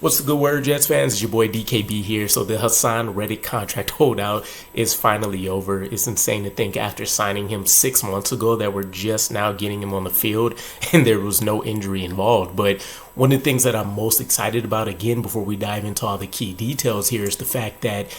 What's the good word, Jets fans? It's your boy DKB here. So the Hasson Reddick contract holdout is finally over. It's insane to think after signing him 6 months ago that we're just now getting him on the field and there was no injury involved. But one of the things that I'm most excited about, again, before we dive into all the key details here, is the fact that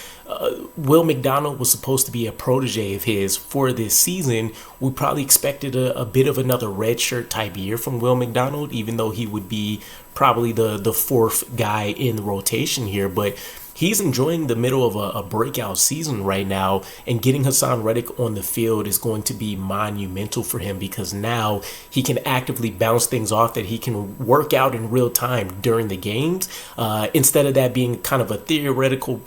Will McDonald was supposed to be a protege of his for this season. We probably expected a bit of another redshirt type year from Will McDonald, even though he would be probably the fourth guy in the rotation here. But he's enjoying the middle of a breakout season right now, and getting Hasson Reddick on the field is going to be monumental for him because now he can actively bounce things off that he can work out in real time during the games, instead of that being kind of a theoretical,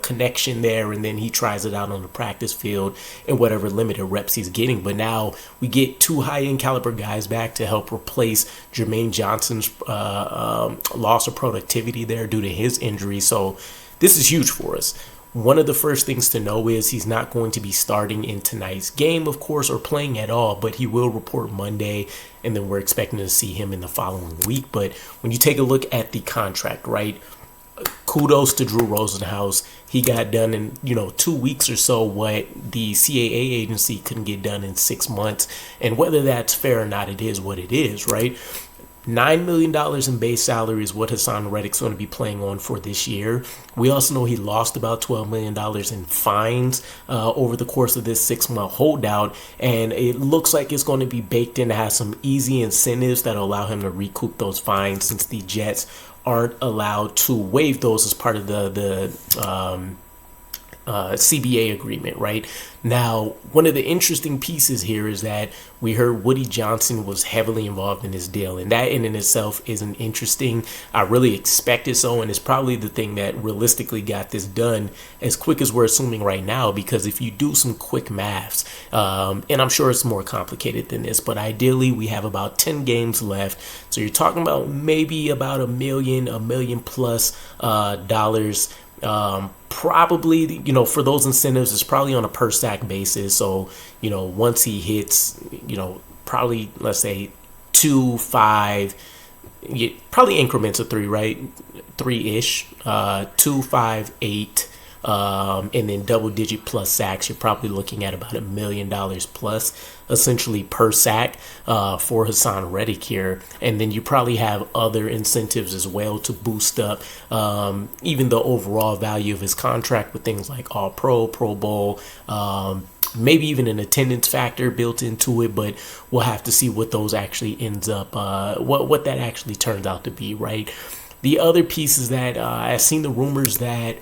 connection there, and then he tries it out on the practice field in whatever limited reps he's getting. But now we get two high-end caliber guys back to help replace Jermaine Johnson's loss of productivity there due to his injury. So this is huge for us. One of the first things to know is he's not going to be starting in tonight's game, of course, or playing at all, but he will report Monday, and then we're expecting to see him in the following week. But when you take a look at the contract, right, kudos to Drew Rosenhaus. He got done in 2 weeks or so what the CAA agency couldn't get done in 6 months. And whether that's fair or not, it is what it is, right? $9 million in base salary is what Hasson Reddick's going to be playing on for this year. We also know he lost about $12 million in fines over the course of this 6-month holdout, and it looks like it's going to be baked in to have some easy incentives that allow him to recoup those fines, since the Jets aren't allowed to waive those as part of the CBA agreement, right? Now, one of the interesting pieces here is that we heard Woody Johnson was heavily involved in this deal, and that in itself isn't interesting. I really expected so, and it's probably the thing that realistically got this done as quick as we're assuming right now, because if you do some quick maths, and I'm sure it's more complicated than this, but ideally we have about 10 games left, so you're talking about maybe about $1 million plus dollars. Probably, for those incentives, it's probably on a per sack basis. So, once he hits, probably, let's say 2, 5, probably increments of 3, right? 3-ish, 2, 5, 8, and then double digit plus sacks. You're probably looking at about $1 million plus, essentially per sack, for Hasson Reddick here. And then you probably have other incentives as well to boost up even the overall value of his contract, with things like All Pro, Pro Bowl, maybe even an attendance factor built into it. But we'll have to see what those actually ends up, what that actually turns out to be, right? The other piece is that I've seen the rumors that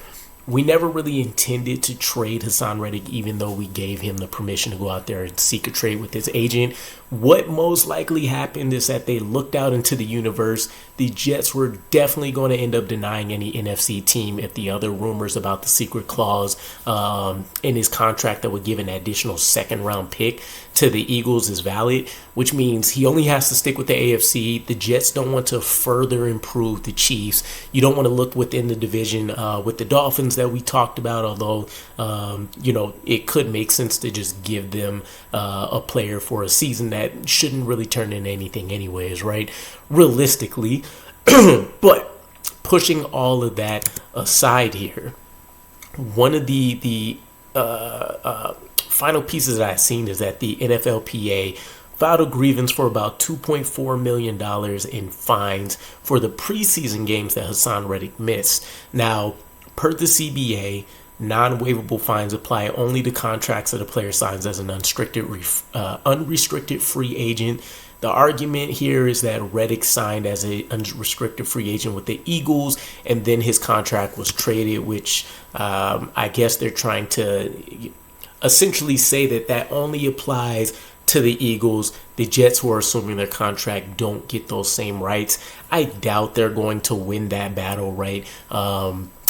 we never really intended to trade Hasson Reddick, even though we gave him the permission to go out there and seek a trade with his agent. What most likely happened is that they looked out into the universe. The Jets were definitely going to end up denying any NFC team if the other rumors about the secret clause in his contract that would give an additional second-round pick to the Eagles is valid, which means he only has to stick with the AFC. The Jets don't want to further improve the Chiefs. You don't want to look within the division with the Dolphins that we talked about, although, it could make sense to just give them a player for a season that shouldn't really turn into anything anyways, right? Realistically. But pushing all of that aside here, one of the final pieces that I've seen is that the NFLPA filed a grievance for about $2.4 million in fines for the preseason games that Hasson Reddick missed. Now, per the CBA, non-waivable fines apply only to contracts that a player signs as an unrestricted free agent. The argument here is that Reddick signed as an unrestricted free agent with the Eagles, and then his contract was traded, which I guess they're trying to essentially say that only applies to the Eagles. The Jets, who are assuming their contract, don't get those same rights. I doubt they're going to win that battle, right?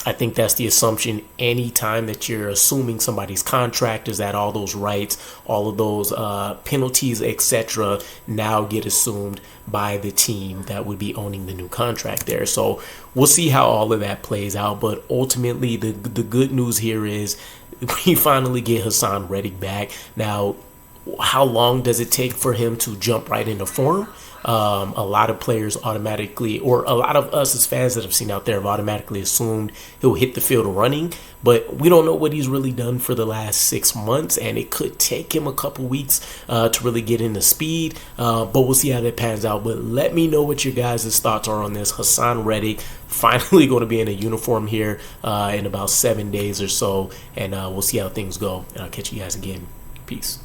I think that's the assumption anytime that you're assuming somebody's contract, is that all those rights, all of those penalties, etc., now get assumed by the team that would be owning the new contract there. So we'll see how all of that plays out. But ultimately, the good news here is we finally get Hasson Reddick back. Now, how long does it take for him to jump right into form? A lot of players automatically, or a lot of us as fans that I've seen out there have automatically assumed he'll hit the field running, but we don't know what he's really done for the last 6 months, and it could take him a couple weeks to really get into speed, but we'll see how that pans out. But let me know what your guys' thoughts are on this. Hasson Reddick finally going to be in a uniform here in about 7 days or so, and we'll see how things go, and I'll catch you guys again. Peace.